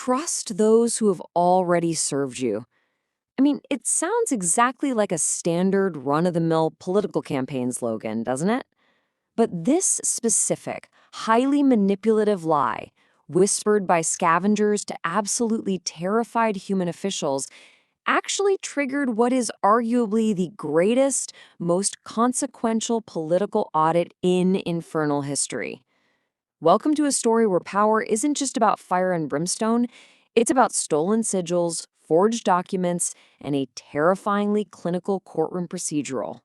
trust those who have already served you. I mean, it sounds exactly like a standard run-of-the-mill political campaign slogan, doesn't it? But this specific, highly manipulative lie, whispered by scavengers to absolutely terrified human officials, actually triggered what is arguably the greatest, most consequential political audit in infernal history. Welcome to a story where power isn't just about fire and brimstone, it's about stolen sigils, forged documents, and a terrifyingly clinical courtroom procedural.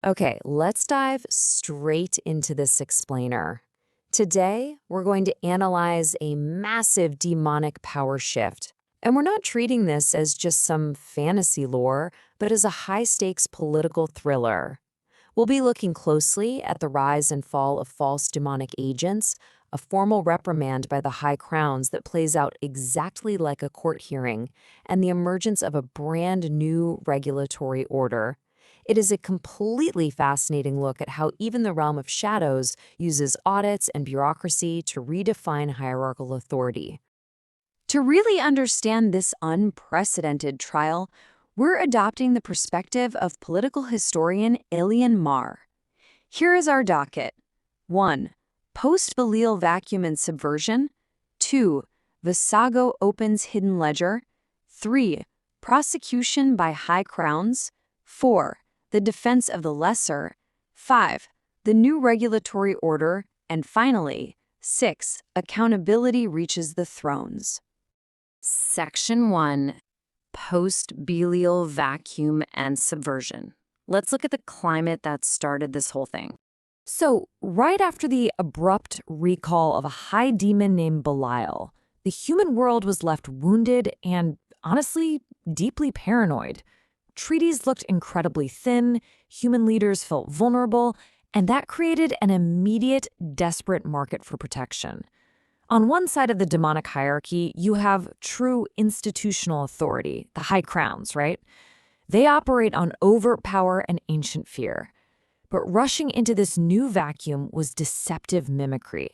Okay, let's dive straight into this explainer. Today, we're going to analyze a massive demonic power shift. And we're not treating this as just some fantasy lore, but as a high-stakes political thriller. We'll be looking closely at the rise and fall of false demonic agents, a formal reprimand by the high crowns that plays out exactly like a court hearing, and the emergence of a brand new regulatory order. It is a completely fascinating look at how even the realm of shadows uses audits and bureaucracy to redefine hierarchical authority. To really understand this unprecedented trial, we're adopting the perspective of political historian Ilyan Marr. Here is our docket. 1. Post-Belial vacuum and subversion. 2. Vassago opens hidden ledger. 3. Prosecution by high crowns. 4. The defense of the lesser. 5. The new regulatory order. And finally, 6. Accountability reaches the thrones. Section 1. Post-Belial vacuum and subversion. Let's look at the climate that started this whole thing. So, right after the abrupt recall of a high demon named Belial, the human world was left wounded and, honestly, deeply paranoid. Treaties looked incredibly thin, human leaders felt vulnerable, and that created an immediate, desperate market for protection. On one side of the demonic hierarchy, you have true institutional authority, the high crowns, right? They operate on overt power and ancient fear. But rushing into this new vacuum was deceptive mimicry.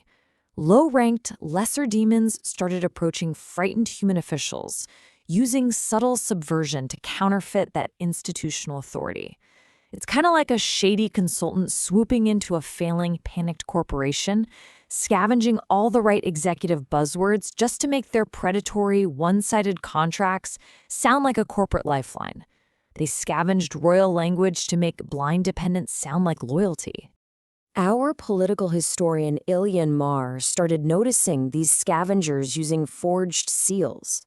Low-ranked, lesser demons started approaching frightened human officials, using subtle subversion to counterfeit that institutional authority. It's kind of like a shady consultant swooping into a failing, panicked corporation, scavenging all the right executive buzzwords just to make their predatory, one-sided contracts sound like a corporate lifeline. They scavenged royal language to make blind dependence sound like loyalty. Our political historian Ilyan Marr started noticing these scavengers using forged seals.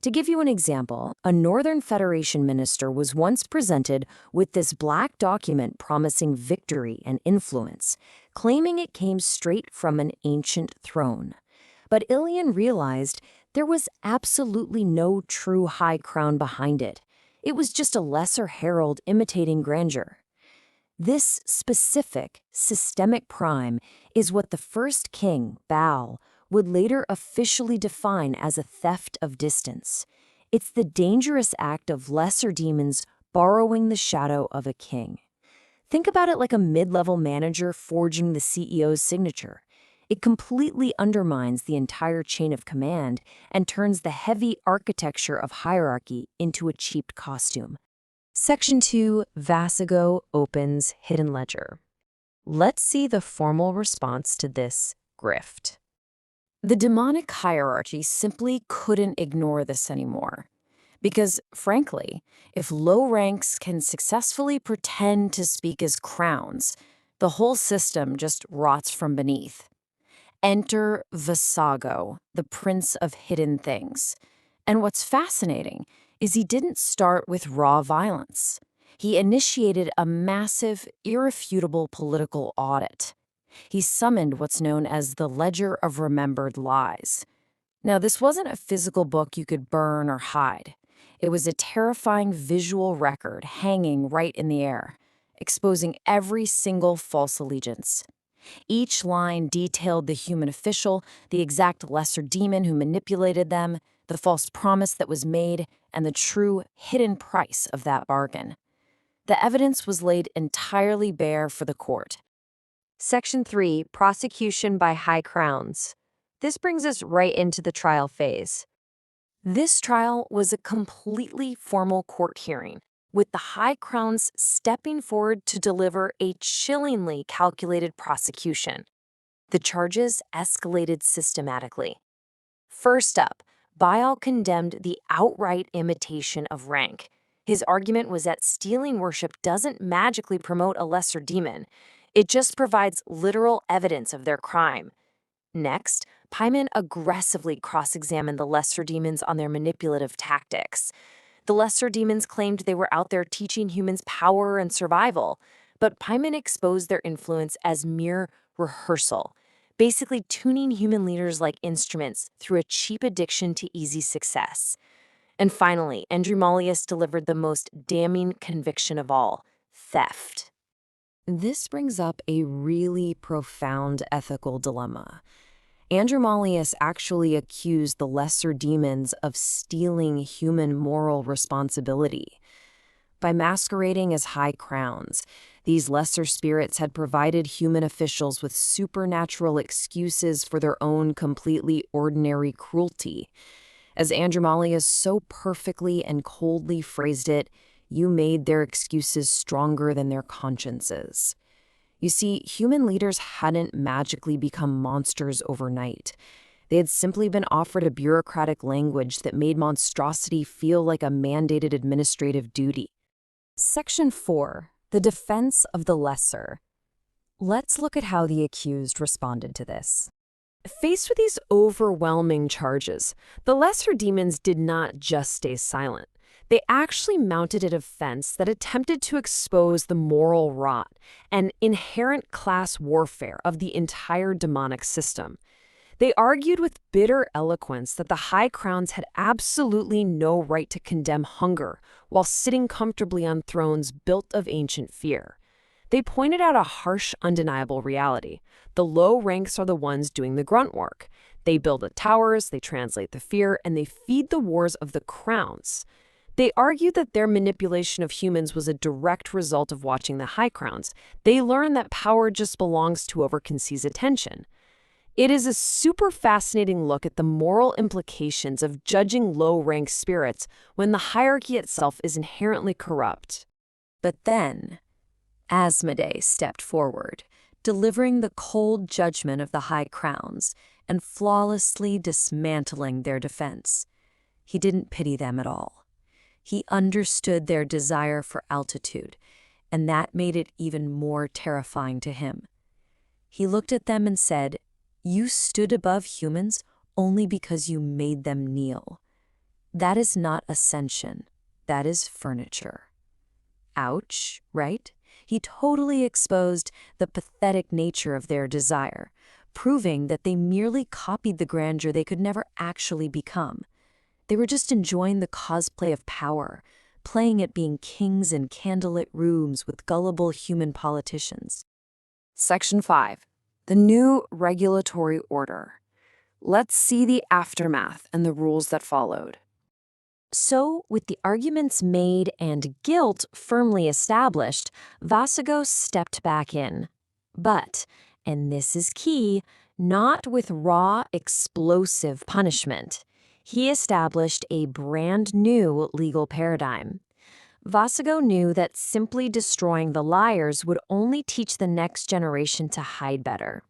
To give you an example, a Northern Federation minister was once presented with this black document promising victory and influence, claiming it came straight from an ancient throne. But Ilyan realized there was absolutely no true high crown behind it. It was just a lesser herald imitating grandeur. This specific, systemic crime is what the first king, Baal, would later officially define as a theft of distance. It's the dangerous act of lesser demons borrowing the shadow of a king. Think about it like a mid-level manager forging the CEO's signature. It completely undermines the entire chain of command and turns the heavy architecture of hierarchy into a cheap costume. Section 2, Vassago opens hidden ledger. Let's see the formal response to this grift. The demonic hierarchy simply couldn't ignore this anymore. Because, frankly, if low ranks can successfully pretend to speak as crowns, the whole system just rots from beneath. Enter Vassago, the prince of hidden things. And what's fascinating is he didn't start with raw violence. He initiated a massive, irrefutable political audit. He summoned what's known as the Ledger of Remembered Lies. Now, this wasn't a physical book you could burn or hide. It was a terrifying visual record hanging right in the air, exposing every single false allegiance. Each line detailed the human official, the exact lesser demon who manipulated them, the false promise that was made, and the true hidden price of that bargain. The evidence was laid entirely bare for the court. Section 3, Prosecution by High Crowns. This brings us right into the trial phase. This trial was a completely formal court hearing, with the high crowns stepping forward to deliver a chillingly calculated prosecution. The charges escalated systematically. First up, Belial condemned the outright imitation of rank. His argument was that stealing worship doesn't magically promote a lesser demon. It just provides literal evidence of their crime. Next, Pyman aggressively cross-examined the lesser demons on their manipulative tactics. The lesser demons claimed they were out there teaching humans power and survival, but Pyman exposed their influence as mere rehearsal, basically tuning human leaders like instruments through a cheap addiction to easy success. And finally, Andromalius delivered the most damning conviction of all: theft. This brings up a really profound ethical dilemma. Andromalius actually accused the lesser demons of stealing human moral responsibility. By masquerading as high crowns, these lesser spirits had provided human officials with supernatural excuses for their own completely ordinary cruelty. As Andromalius so perfectly and coldly phrased it, you made their excuses stronger than their consciences. You see, human leaders hadn't magically become monsters overnight. They had simply been offered a bureaucratic language that made monstrosity feel like a mandated administrative duty. Section 4. The Defense of the Lesser. Let's look at how the accused responded to this. Faced with these overwhelming charges, the lesser demons did not just stay silent. They actually mounted a defense that attempted to expose the moral rot and inherent class warfare of the entire demonic system. They argued with bitter eloquence that the high crowns had absolutely no right to condemn hunger while sitting comfortably on thrones built of ancient fear. They pointed out a harsh, undeniable reality. The low ranks are the ones doing the grunt work. They build the towers, they translate the fear, and they feed the wars of the crowns. They argued that their manipulation of humans was a direct result of watching the high crowns. They learned that power just belongs to whoever can seize attention. It is a super fascinating look at the moral implications of judging low-rank spirits when the hierarchy itself is inherently corrupt. But then, Asmodee stepped forward, delivering the cold judgment of the high crowns and flawlessly dismantling their defense. He didn't pity them at all. He understood their desire for altitude, and that made it even more terrifying to him. He looked at them and said, "You stood above humans only because you made them kneel. That is not ascension. That is furniture." Ouch, right? He totally exposed the pathetic nature of their desire, proving that they merely copied the grandeur they could never actually become. They were just enjoying the cosplay of power, playing at being kings in candlelit rooms with gullible human politicians. Section 5. The New Regulatory Order. Let's see the aftermath and the rules that followed. So, with the arguments made and guilt firmly established, Vassago stepped back in. But, and this is key, not with raw, explosive punishment. He established a brand new legal paradigm. Vassago knew that simply destroying the liars would only teach the next generation to hide better.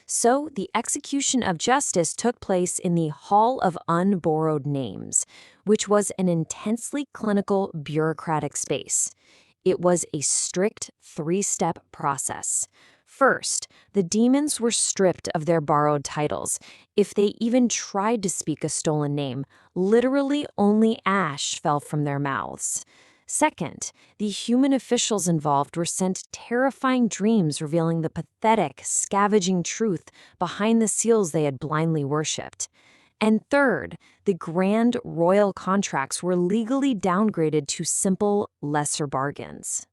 So the execution of justice took place in the Hall of Unborrowed Names, which was an intensely clinical, bureaucratic space. It was a strict three-step process. First, the demons were stripped of their borrowed titles. If they even tried to speak a stolen name, literally only ash fell from their mouths. Second, the human officials involved were sent terrifying dreams revealing the pathetic, scavenging truth behind the seals they had blindly worshipped. And third, the grand royal contracts were legally downgraded to simple, lesser bargains.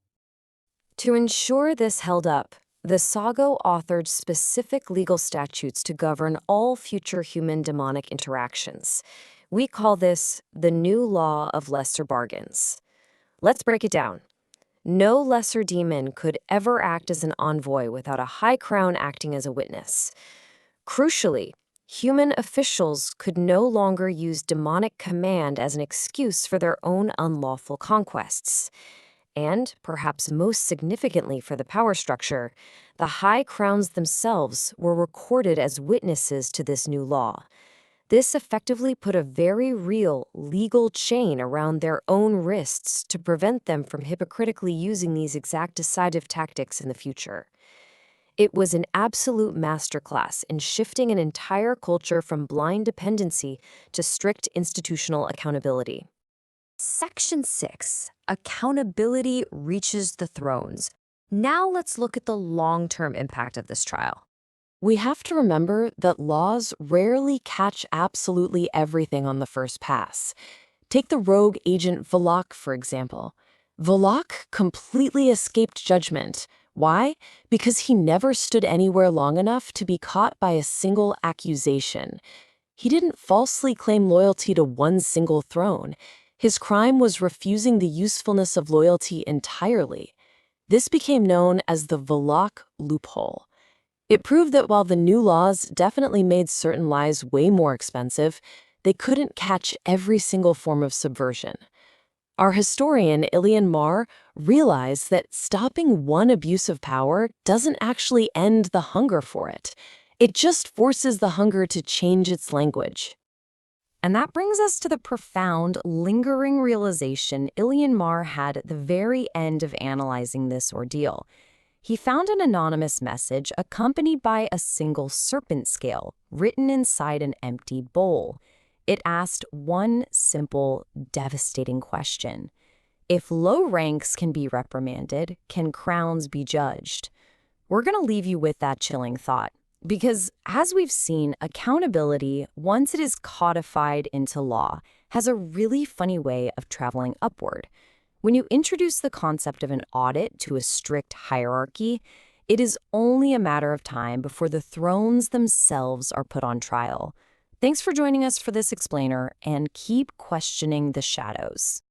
To ensure this held up, Vassago authored specific legal statutes to govern all future human-demonic interactions. We call this the New Law of Lesser Bargains. Let's break it down. No lesser demon could ever act as an envoy without a high crown acting as a witness. Crucially, Human officials could no longer use demonic command as an excuse for their own unlawful conquests. And, perhaps most significantly for the power structure, the high crowns themselves were recorded as witnesses to this new law. This effectively put a very real legal chain around their own wrists to prevent them from hypocritically using these exact decisive tactics in the future. It was an absolute masterclass in shifting an entire culture from blind dependency to strict institutional accountability. Section 6. Accountability reaches the thrones. Now let's look at the long-term impact of this trial. We have to remember that laws rarely catch absolutely everything on the first pass. Take the rogue agent Valak, for example. Valak completely escaped judgment. Why? Because he never stood anywhere long enough to be caught by a single accusation. He didn't falsely claim loyalty to one single throne. His crime was refusing the usefulness of loyalty entirely. This became known as the Valak loophole. It proved that while the new laws definitely made certain lies way more expensive, they couldn't catch every single form of subversion. Our historian, Ilyan Marr, realized that stopping one abuse of power doesn't actually end the hunger for it. It just forces the hunger to change its language. And that brings us to the profound, lingering realization Ilyan Marr had at the very end of analyzing this ordeal. He found an anonymous message accompanied by a single serpent scale written inside an empty bowl. It asked one simple, devastating question. If low ranks can be reprimanded, can crowns be judged? We're going to leave you with that chilling thought. Because, as we've seen, accountability, once it is codified into law, has a really funny way of traveling upward. When you introduce the concept of an audit to a strict hierarchy, it is only a matter of time before the thrones themselves are put on trial. Thanks for joining us for this explainer, and keep questioning the shadows.